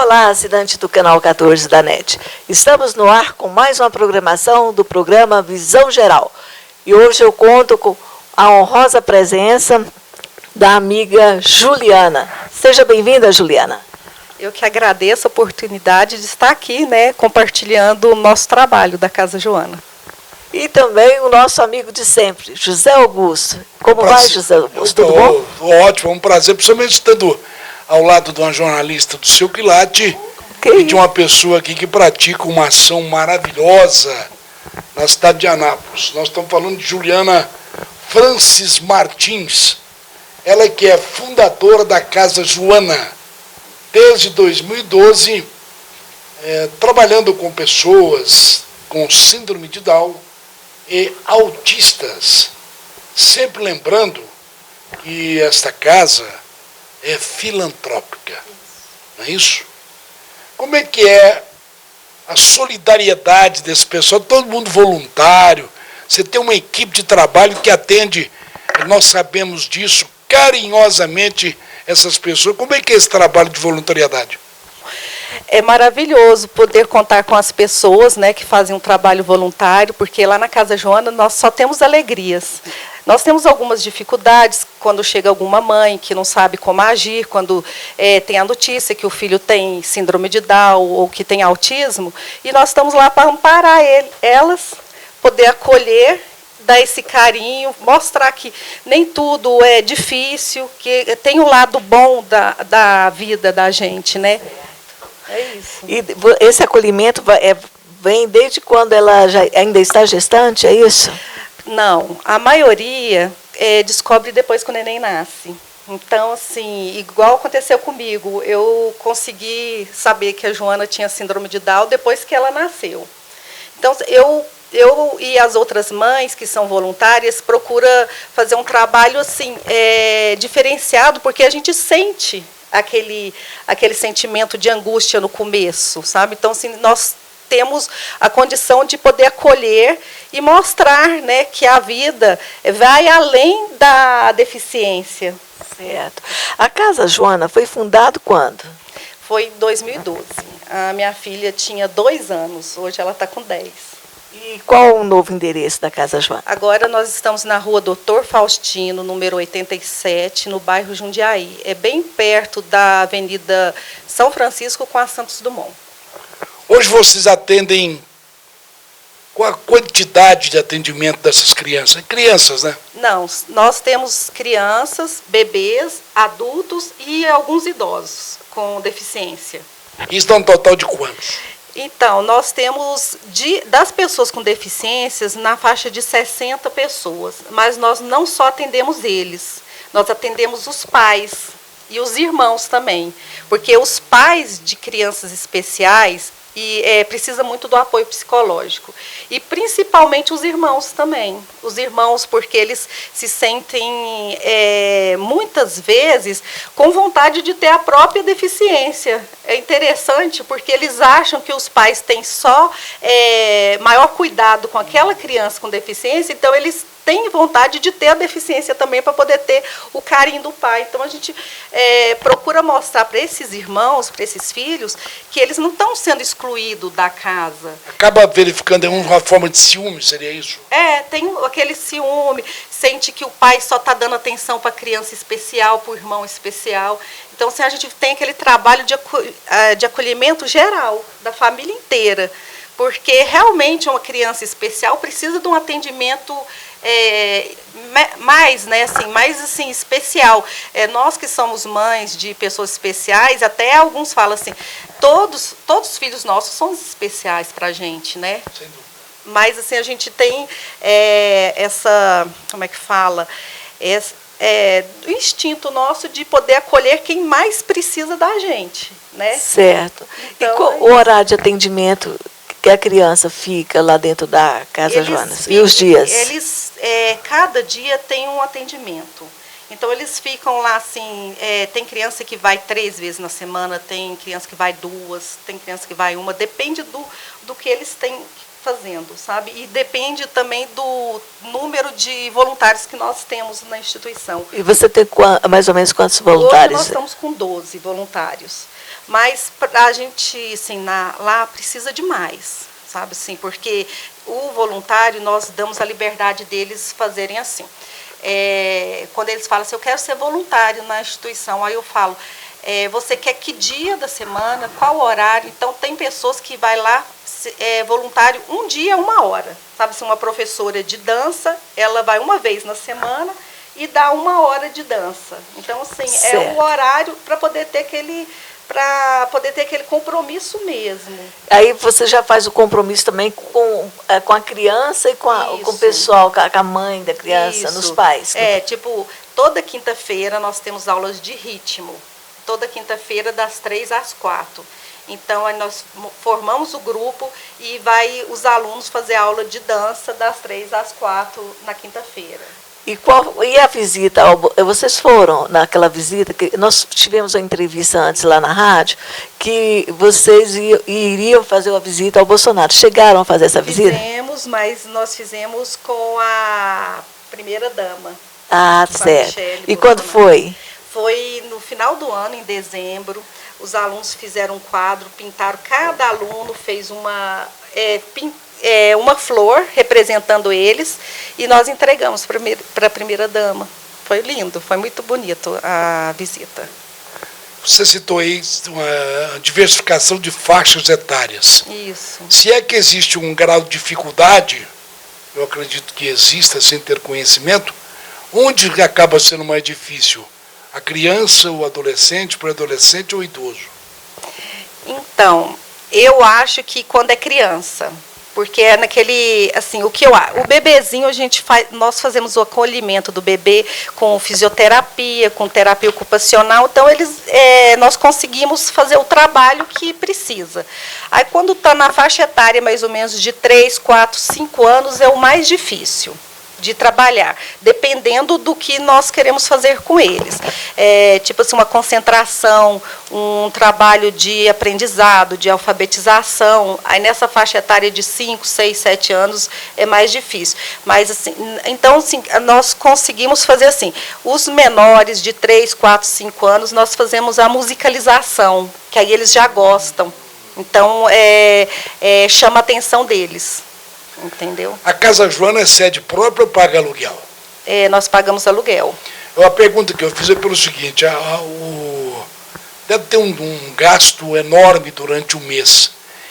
Olá, assinante do canal 14 da NET. Estamos no ar com mais uma programação do programa Visão Geral. E hoje eu conto com a honrosa presença da amiga Juliana. Seja bem-vinda, Juliana. Eu que agradeço a oportunidade de estar aqui, compartilhando o nosso trabalho da Casa Joana. E também o nosso amigo de sempre, José Augusto. Como vai, José Augusto? Tudo bom? Ótimo, é um prazer, principalmente estando ao lado de uma jornalista do seu quilate e de uma pessoa aqui que pratica uma ação maravilhosa na cidade de Anápolis. Nós estamos falando de Juliana Francis Martins, ela que é fundadora da Casa Joana desde 2012, trabalhando com pessoas com síndrome de Down e autistas. Sempre lembrando que esta casa é filantrópica, não é isso? Como é que é a solidariedade desse pessoal? Todo mundo voluntário, você tem uma equipe de trabalho que atende, nós sabemos disso, carinhosamente essas pessoas. Como é que é esse trabalho de voluntariedade? É maravilhoso poder contar com as pessoas, que fazem um trabalho voluntário, porque lá na Casa Joana nós só temos alegrias. Nós temos algumas dificuldades quando chega alguma mãe que não sabe como agir, quando tem a notícia que o filho tem síndrome de Down ou que tem autismo, e nós estamos lá para amparar elas, poder acolher, dar esse carinho, mostrar que nem tudo é difícil, que tem o lado bom da vida da gente, né? É isso. E esse acolhimento vem desde quando ela ainda está gestante, é isso? Não, a maioria descobre depois que o neném nasce. Então, assim, igual aconteceu comigo, eu consegui saber que a Joana tinha síndrome de Down depois que ela nasceu. Então, eu e as outras mães que são voluntárias procura fazer um trabalho assim diferenciado, porque a gente sente aquele sentimento de angústia no começo, sabe? Então, assim, nós temos a condição de poder acolher e mostrar, que a vida vai além da deficiência. Certo. A Casa Joana foi fundada quando? Foi em 2012. A minha filha tinha 2 anos, hoje ela está com 10. E qual o novo endereço da Casa Joana? Agora nós estamos na rua Doutor Faustino, número 87, no bairro Jundiaí. É bem perto da Avenida São Francisco com a Santos Dumont. Hoje vocês atendem, qual a quantidade de atendimento dessas crianças? Crianças, né? Não, nós temos crianças, bebês, adultos e alguns idosos com deficiência. Isso dá um total de quantos? Então, nós temos, das pessoas com deficiências, na faixa de 60 pessoas. Mas nós não só atendemos eles, nós atendemos os pais e os irmãos também. Porque os pais de crianças especiais precisa muito do apoio psicológico. E principalmente os irmãos também. Os irmãos, porque eles se sentem, muitas vezes, com vontade de ter a própria deficiência. É interessante, porque eles acham que os pais têm só maior cuidado com aquela criança com deficiência, então eles têm vontade de ter a deficiência também para poder ter o carinho do pai. Então, a gente procura mostrar para esses irmãos, para esses filhos, que eles não estão sendo excluídos da casa. Acaba verificando uma forma de ciúme, seria isso? Tem aquele ciúme, sente que o pai só está dando atenção para a criança especial, para o irmão especial. Então, assim, a gente tem aquele trabalho de acolhimento geral, da família inteira. Porque, realmente, uma criança especial precisa de um atendimento mais especial. Nós que somos mães de pessoas especiais, até alguns falam assim, todos os filhos nossos são especiais para a gente, né? Sem dúvida. Mas assim, a gente tem como é que fala? O instinto nosso de poder acolher quem mais precisa da gente, né? Certo. Então, e qual o horário de atendimento que a criança fica lá dentro da Casa Joana? E os dias? Cada dia tem um atendimento. Então, eles ficam lá, assim, tem criança que vai 3 vezes na semana, tem criança que vai 2, tem criança que vai 1, depende do que eles têm fazendo, sabe? E depende também do número de voluntários que nós temos na instituição. E você tem mais ou menos quantos Hoje voluntários? nós estamos com 12 voluntários. Mas a gente, assim, lá precisa de mais, sabe? Assim, porque o voluntário, nós damos a liberdade deles fazerem assim. Quando eles falam assim, eu quero ser voluntário na instituição, aí eu falo, você quer que dia da semana, qual horário? Então, tem pessoas que vai lá, voluntário, um dia, 1 hora. Sabe, assim, uma professora de dança, ela vai uma vez na semana e dá 1 hora de dança. Então, assim, certo. É o horário para poder ter aquele compromisso mesmo. Aí você já faz o compromisso também com a criança e com o pessoal, com a mãe da criança, Isso. nos pais. Tipo, toda quinta-feira nós temos aulas de ritmo. Toda quinta-feira, das 3 às 4. Então, aí nós formamos o grupo e vai os alunos fazer aula de dança das 3 às 4 na quinta-feira. E a visita? Vocês foram naquela visita, que nós tivemos uma entrevista antes lá na rádio, que vocês iriam fazer uma visita ao Bolsonaro. Chegaram a fazer essa visita? Fizemos, mas nós fizemos com a primeira-dama. Ah, certo. E quando foi? Foi no final do ano, em dezembro. Os alunos fizeram um quadro, pintaram, cada aluno fez uma flor representando eles e nós entregamos para a primeira-dama. Foi lindo, foi muito bonito a visita. Você citou aí uma diversificação de faixas etárias. Isso. Se é que existe um grau de dificuldade, eu acredito que exista sem ter conhecimento, onde acaba sendo mais difícil? A criança, o adolescente, o pré-adolescente ou o idoso? Então, eu acho que quando é criança, porque é naquele, assim, o bebezinho nós fazemos o acolhimento do bebê com fisioterapia, com terapia ocupacional, então nós conseguimos fazer o trabalho que precisa. Aí quando está na faixa etária mais ou menos de 3, 4, 5 anos é o mais difícil de trabalhar, dependendo do que nós queremos fazer com eles. Tipo assim, uma concentração, um trabalho de aprendizado, de alfabetização. Aí nessa faixa etária de 5, 6, 7 anos é mais difícil. Mas assim, então assim, nós conseguimos fazer assim, os menores de 3, 4, 5 anos, nós fazemos a musicalização, que aí eles já gostam. Então, chama a atenção deles. Entendeu? A Casa Joana é sede própria ou paga aluguel? Nós pagamos aluguel. A pergunta que eu fiz é pelo seguinte, deve ter um gasto enorme durante o mês.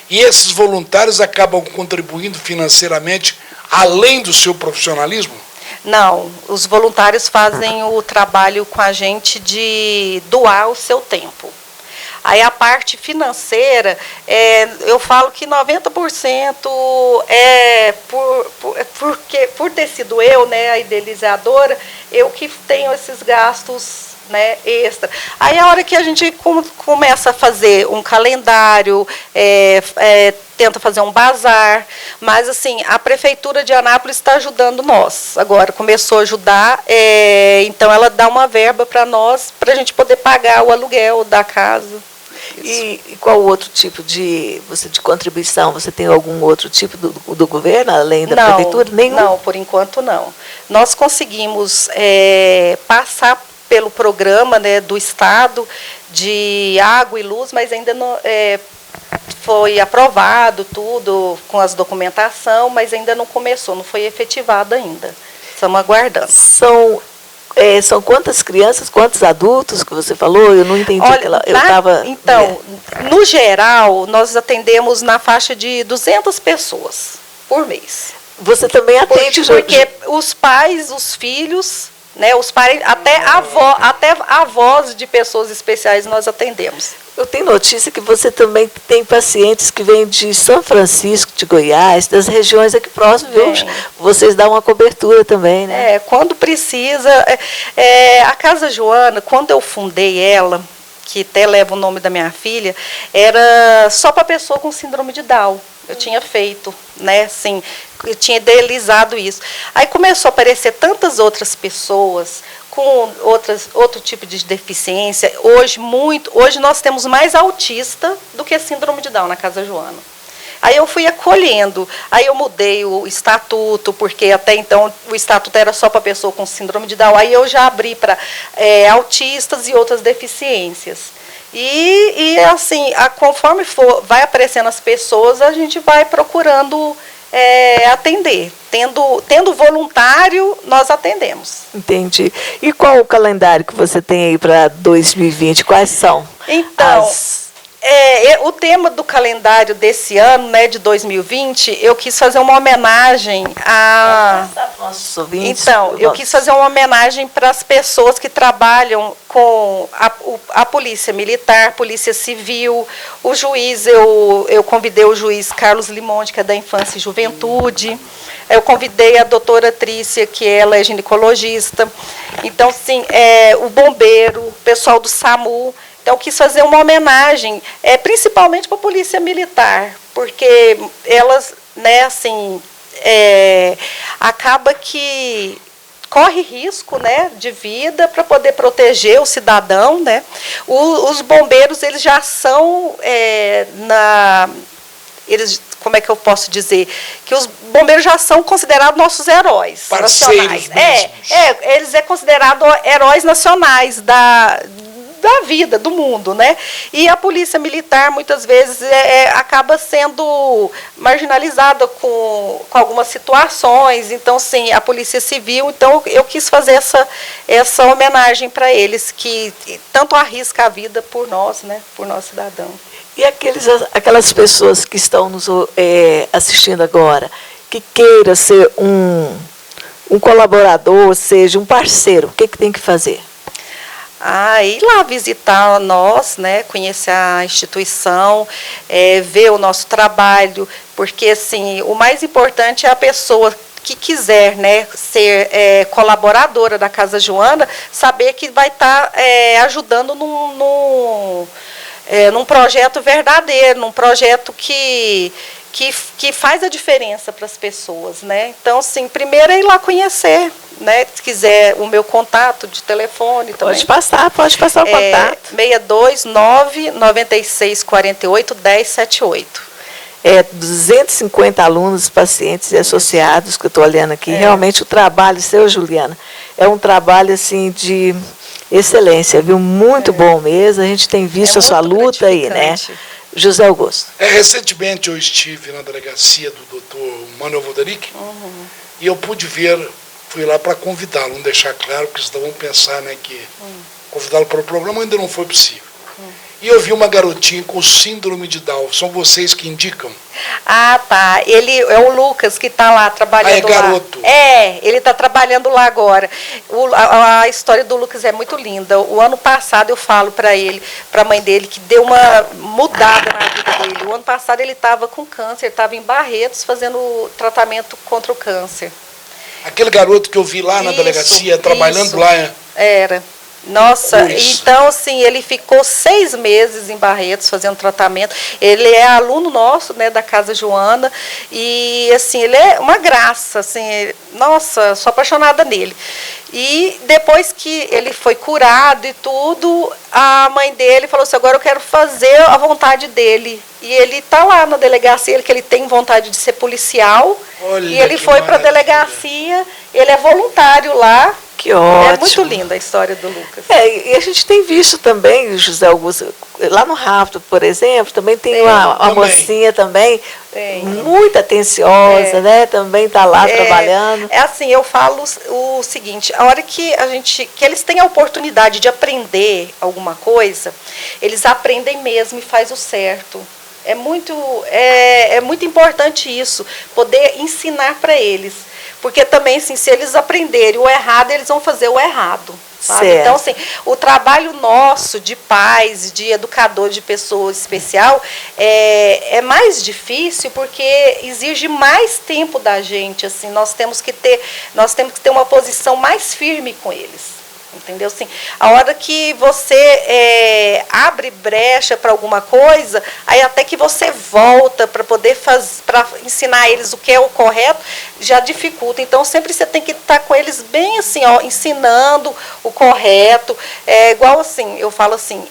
E esses voluntários acabam contribuindo financeiramente além do seu profissionalismo? Não, os voluntários fazem o trabalho com a gente de doar o seu tempo. Aí a parte financeira, eu falo que 90% porque por ter sido eu, né, a idealizadora, eu que tenho esses gastos, né, extra. Aí a hora que a gente começa a fazer um calendário, tenta fazer um bazar, mas assim, a Prefeitura de Anápolis está ajudando nós. Agora começou a ajudar, então ela dá uma verba para nós, para a gente poder pagar o aluguel da casa. E qual outro tipo de contribuição? Você tem algum outro tipo do governo, além da prefeitura? Nenhum? Não, por enquanto não. Nós conseguimos passar pelo programa, né, do Estado de água e luz, mas ainda não foi aprovado tudo com as documentação, mas ainda não começou, não foi efetivado ainda. Estamos aguardando. São quantas crianças, quantos adultos que você falou? Eu não entendi. Olha, então, no geral, nós atendemos na faixa de 200 pessoas por mês. Você também atende? Porque os pais, os filhos, né, os parentes, até avós de pessoas especiais nós atendemos. Eu tenho notícia que você também tem pacientes que vêm de São Francisco, de Goiás, das regiões aqui próximas, viu? Vocês dão uma cobertura também, né? Quando precisa. A Casa Joana, quando eu fundei ela, que até leva o nome da minha filha, era só para pessoa com síndrome de Down. Eu tinha feito, né, assim, eu tinha idealizado isso. Aí começou a aparecer tantas outras pessoas com outro tipo de deficiência. Hoje nós temos mais autista do que síndrome de Down na Casa Joana. Aí eu fui acolhendo. Aí eu mudei o estatuto, porque até então o estatuto era só para pessoa com síndrome de Down. Aí eu já abri para autistas e outras deficiências. E assim, conforme vai aparecendo as pessoas, a gente vai procurando atender. Tendo voluntário, nós atendemos. Entendi. E qual o calendário que você tem aí para 2020? Quais são? Então, o tema do calendário desse ano, né, de 2020, eu quis fazer uma homenagem a... Então, eu quis fazer uma homenagem para as pessoas que trabalham com a Polícia Militar, Polícia Civil, o juiz, eu convidei o juiz Carlos Limonte, que é da Infância e Juventude, eu convidei a doutora Trícia, que ela é ginecologista, então, sim, o bombeiro, o pessoal do SAMU. Então, eu quis fazer uma homenagem, principalmente para a Polícia Militar, porque elas, né, assim, acaba que corre risco, né, de vida para poder proteger o cidadão, né. Os bombeiros, eles já são como é que eu posso dizer? Que os bombeiros já são considerados nossos heróis nacionais. Eles é considerado heróis nacionais da vida, do mundo, né? E a polícia militar, muitas vezes, acaba sendo marginalizada com algumas situações. Então, sim, a polícia civil, então eu quis fazer essa homenagem para eles, que tanto arrisca a vida por nós, né? Por nós cidadãos. E aquelas pessoas que estão nos assistindo agora, que queira ser um colaborador, ou seja, um parceiro, o que tem que fazer? Ir lá visitar nós, né, conhecer a instituição, ver o nosso trabalho, porque assim, o mais importante é a pessoa que quiser, né, ser colaboradora da Casa Joana, saber que vai estar ajudando num projeto verdadeiro, num projeto que faz a diferença para as pessoas, né? Então, sim, primeiro é ir lá conhecer, né? Se quiser o meu contato de telefone também. Pode passar o contato. 629-9648-1078. 250 alunos, pacientes e associados, que eu estou olhando aqui. Realmente o trabalho seu, Juliana, é um trabalho assim de excelência, viu? Muito bom mesmo. A gente tem visto a sua luta aí, né? José Augusto. Recentemente eu estive na delegacia do doutor Manuel Voderick e eu pude ver, fui lá para convidá-lo, não deixar claro, porque senão vão pensar, né, que convidá-lo para o programa ainda não foi possível. E eu vi uma garotinha com síndrome de Down. São vocês que indicam? Tá. Ele é o Lucas que está lá trabalhando lá. Garoto. Ele está trabalhando lá agora. A história do Lucas é muito linda. O ano passado eu falo para a mãe dele, que deu uma mudada na vida dele. O ano passado ele estava com câncer, estava em Barretos fazendo tratamento contra o câncer. Aquele garoto que eu vi lá na delegacia, trabalhando lá. Era. Nossa, então assim, ele ficou 6 meses em Barretos fazendo tratamento. Ele é aluno nosso, né, da Casa Joana, e assim, ele é uma graça, assim, nossa, sou apaixonada nele. E depois que ele foi curado e tudo, a mãe dele falou assim, agora eu quero fazer a vontade dele. E ele está lá na delegacia, que ele tem vontade de ser policial. Olha, e ele foi para a delegacia, ele é voluntário lá. Que ótimo. É muito linda a história do Lucas. E a gente tem visto também, José Augusto, lá no Rafto, por exemplo, também tem uma mocinha também, muito atenciosa, né? Também está lá trabalhando. Assim, eu falo o seguinte, a hora que eles têm a oportunidade de aprender alguma coisa, eles aprendem mesmo e faz o certo. É muito importante isso, poder ensinar para eles. Porque também, assim, se eles aprenderem o errado, eles vão fazer o errado. Sabe? Então, assim, o trabalho nosso de pais, de educador de pessoa especial, é mais difícil porque exige mais tempo da gente. Assim, nós temos que ter uma posição mais firme com eles. Entendeu? Assim, a hora que você abre brecha para alguma coisa, aí até que você volta para poder para ensinar eles o que é o correto, já dificulta. Então, sempre você tem que estar com eles bem assim, ensinando o correto. Igual assim, eu falo assim,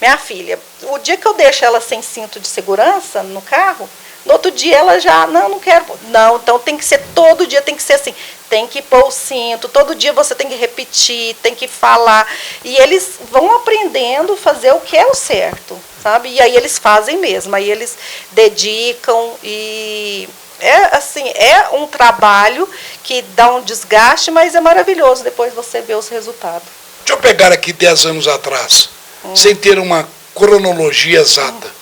Minha filha, o dia que eu deixo ela sem cinto de segurança no carro, no outro dia ela já, não quero. Não, então tem que ser todo dia, tem que ser assim. Tem que pôr o cinto, todo dia você tem que repetir, tem que falar. E eles vão aprendendo a fazer o que é o certo, sabe? E aí eles fazem mesmo, aí eles dedicam e é um trabalho que dá um desgaste, mas é maravilhoso depois você ver os resultados. Deixa eu pegar aqui 10 anos atrás, sem ter uma cronologia exata.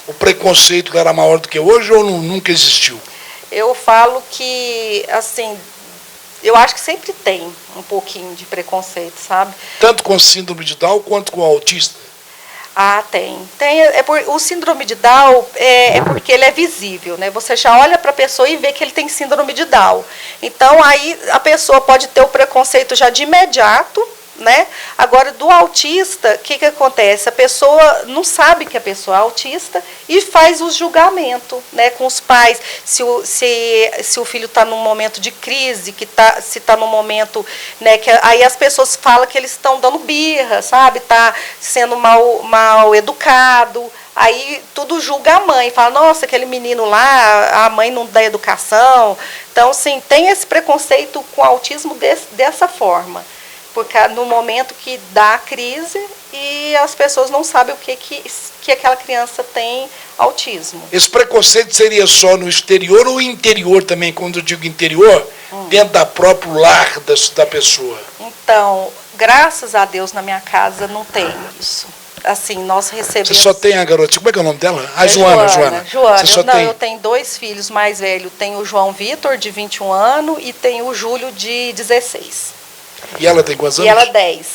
O preconceito era maior do que hoje ou nunca existiu? Eu falo que, assim, eu acho que sempre tem um pouquinho de preconceito, sabe? Tanto com síndrome de Down quanto com o autista? Ah, tem. O síndrome de Down é porque ele é visível, né? Você já olha para a pessoa e vê que ele tem síndrome de Down. Então, aí a pessoa pode ter o preconceito já de imediato, né? Agora, do autista, o que acontece? A pessoa não sabe que a pessoa é autista e faz o julgamento, né, com os pais. Se o filho está num momento de crise, se está num momento, né, que aí as pessoas falam que eles estão dando birra, sabe? Está sendo mal educado. Aí tudo julga a mãe, fala, nossa, aquele menino lá, a mãe não dá educação. Então, sim, tem esse preconceito com o autismo dessa forma. Porque no momento que dá a crise e as pessoas não sabem o que aquela criança tem autismo. Esse preconceito seria só no exterior ou interior também? Quando eu digo interior, dentro da própria lar da pessoa. Então, graças a Deus na minha casa não tem isso. Assim, nós recebemos... Você só tem a garota, como é que é o nome dela? Joana. Você só eu tenho 2 filhos mais velhos. Tenho o João Vitor, de 21 anos, e tenho o Júlio, de 16. E ela tem quantos anos? E ela 10.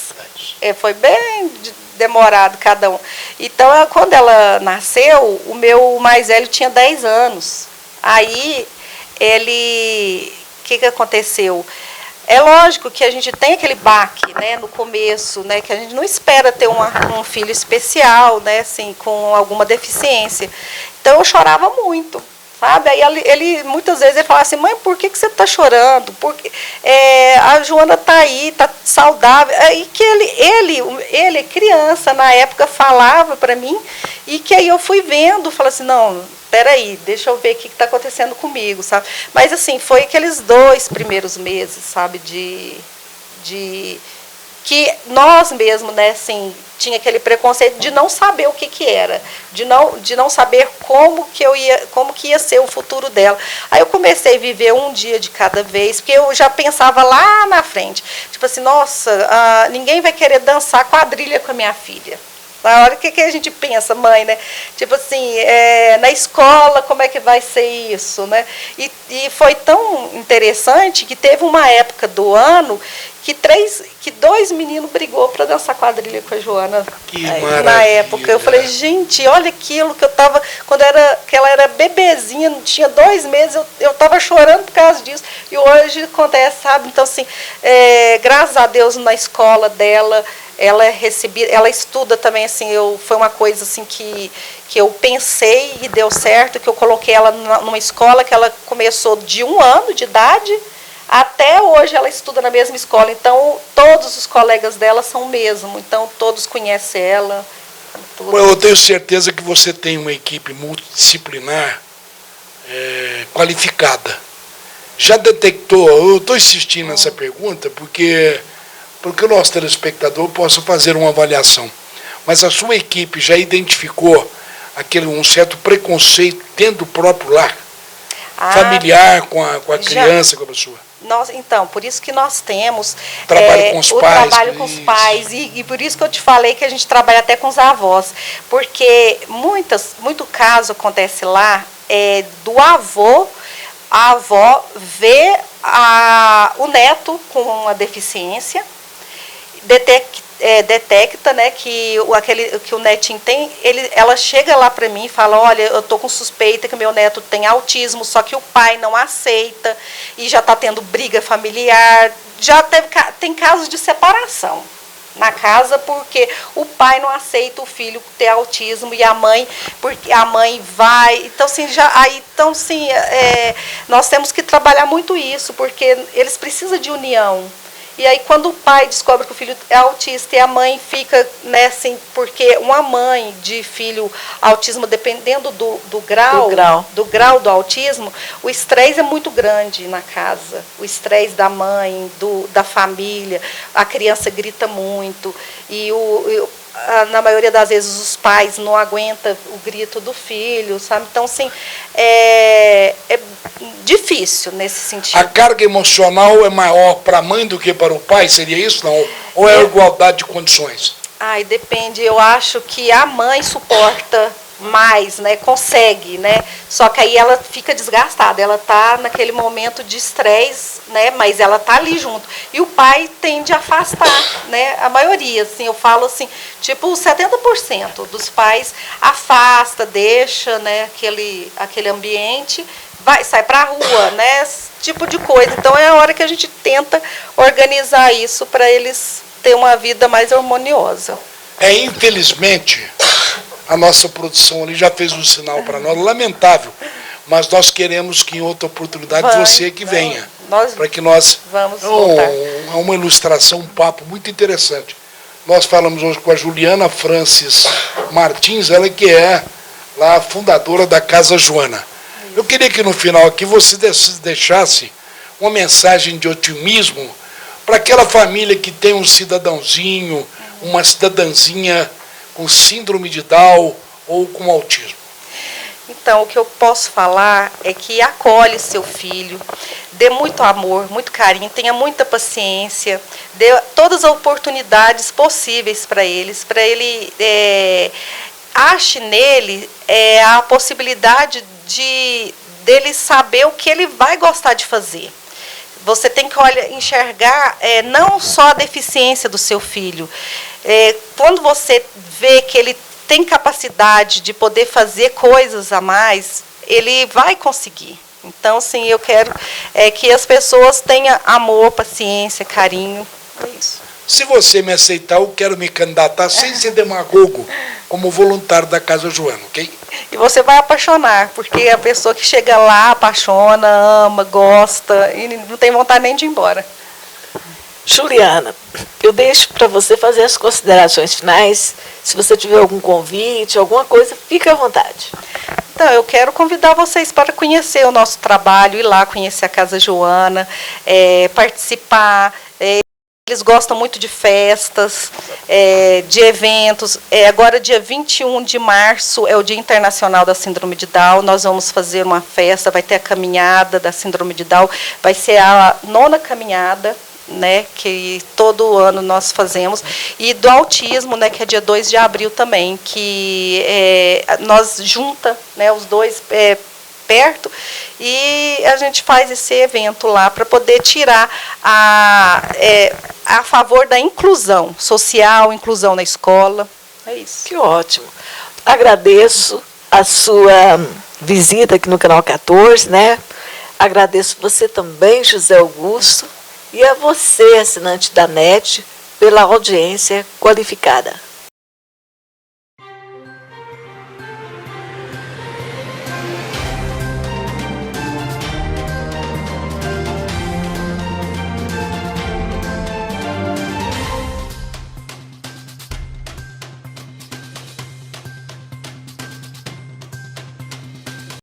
Foi bem demorado cada um. Então, quando ela nasceu, o meu mais velho tinha 10 anos. Aí, o que aconteceu? É lógico que a gente tem aquele baque, né, no começo, né, que a gente não espera ter um filho especial, né, assim, com alguma deficiência. Então, eu chorava muito. Sabe? Aí ele muitas vezes ele fala assim, mãe, por que você está chorando? Porque a Joana está aí, está saudável. Aí que ele, criança, na época, falava para mim, e que aí eu fui vendo, falei assim, não, peraí, deixa eu ver o que está acontecendo comigo, sabe? Mas assim, foi aqueles 2 primeiros meses, sabe, que nós mesmos, né, assim, tinha aquele preconceito de não saber o que era, de não saber como que ia ser o futuro dela. Aí eu comecei a viver um dia de cada vez, porque eu já pensava lá na frente, tipo assim, nossa, ninguém vai querer dançar quadrilha com a minha filha. Na hora que a gente pensa, mãe, né? Tipo assim, na escola, como é que vai ser isso, né? E foi tão interessante que teve uma época do ano que 2 meninos brigou para dançar quadrilha com a Joana. Que maravilha. Na época. Eu falei, gente, olha aquilo que eu estava... que ela era bebezinha, tinha 2 meses, eu estava chorando por causa disso. E hoje acontece, sabe? Então, assim, graças a Deus, na escola dela... ela estuda também, assim, foi uma coisa assim que eu pensei e deu certo, que eu coloquei ela numa escola que ela começou de 1 ano de idade, até hoje ela estuda na mesma escola, então todos os colegas dela são o mesmo, então todos conhecem ela. Bom, eu tenho certeza que você tem uma equipe multidisciplinar qualificada. Já detectou, eu estou insistindo nessa pergunta, porque o nosso telespectador possa fazer uma avaliação. Mas a sua equipe já identificou um certo preconceito dentro do próprio lar? Familiar, com a criança, com a pessoa? Então, por isso que nós temos trabalho com os pais, trabalho com os pais, e por isso que eu te falei que a gente trabalha até com os avós, porque muito caso acontece lá, do avô, a avó vê o neto com uma deficiência, detecta, né, que o netinho tem, ela chega lá para mim e fala, olha, eu estou com suspeita que meu neto tem autismo, só que o pai não aceita, e já está tendo briga familiar, tem casos de separação na casa, porque o pai não aceita o filho ter autismo, e a mãe, porque a mãe vai, então nós temos que trabalhar muito isso, porque eles precisam de união. E aí, quando o pai descobre que o filho é autista e a mãe fica, né, assim, porque uma mãe de filho autismo, dependendo do grau do autismo, o estresse é muito grande na casa. O estresse da mãe, da família, a criança grita muito, e na maioria das vezes os pais não aguentam o grito do filho, sabe? Então, assim, é difícil nesse sentido. A carga emocional é maior para a mãe do que para o pai, seria isso? Não? Ou é igualdade de condições? Ai, depende. Eu acho que a mãe suporta mais, né? Consegue, né? Só que aí ela fica desgastada, ela tá naquele momento de estresse, né? Mas ela tá ali junto. E o pai tende a afastar, né? A maioria, assim, eu falo assim, tipo 70% dos pais afasta, deixa, né? Aquele ambiente, sai para a rua, né? Esse tipo de coisa. Então é a hora que a gente tenta organizar isso para eles terem uma vida mais harmoniosa. Infelizmente, a nossa produção ali já fez um sinal para nós, lamentável, mas nós queremos que em outra oportunidade você que venha, para que nós... Vamos voltar. É uma ilustração, um papo muito interessante. Nós falamos hoje com a Juliana Francis Martins, ela que é lá a fundadora da Casa Joana. Eu queria que no final aqui você deixasse uma mensagem de otimismo para aquela família que tem um cidadãozinho, uma cidadãzinha com síndrome de Down ou com autismo. Então, o que eu posso falar é que acolhe seu filho, dê muito amor, muito carinho, tenha muita paciência, dê todas as oportunidades possíveis para ele ache nele a possibilidade dele saber o que ele vai gostar de fazer. Você tem que enxergar não só a deficiência do seu filho. Quando você vê que ele tem capacidade de poder fazer coisas a mais, ele vai conseguir. Então, sim, eu quero que as pessoas tenham amor, paciência, carinho. É isso. Se você me aceitar, eu quero me candidatar sem ser demagogo, como voluntário da Casa Joana, ok? E você vai apaixonar, porque a pessoa que chega lá apaixona, ama, gosta e não tem vontade nem de ir embora. Juliana, eu deixo para você fazer as considerações finais. Se você tiver algum convite, alguma coisa, fique à vontade. Então, eu quero convidar vocês para conhecer o nosso trabalho, ir lá conhecer a Casa Joana, participar. Eles gostam muito de festas, de eventos. Agora, dia 21 de março, é o Dia Internacional da Síndrome de Down. Nós vamos fazer uma festa, vai ter a caminhada da Síndrome de Down. Vai ser a 9ª caminhada, né, que todo ano nós fazemos. E do autismo, né, que é dia 2 de abril também, que nós junta, né, os dois perto, e a gente faz esse evento lá para poder tirar a favor da inclusão social, inclusão na escola. É isso. Que ótimo. Agradeço a sua visita aqui no Canal 14, né? Agradeço você também, José Augusto, e a você, assinante da NET, pela audiência qualificada.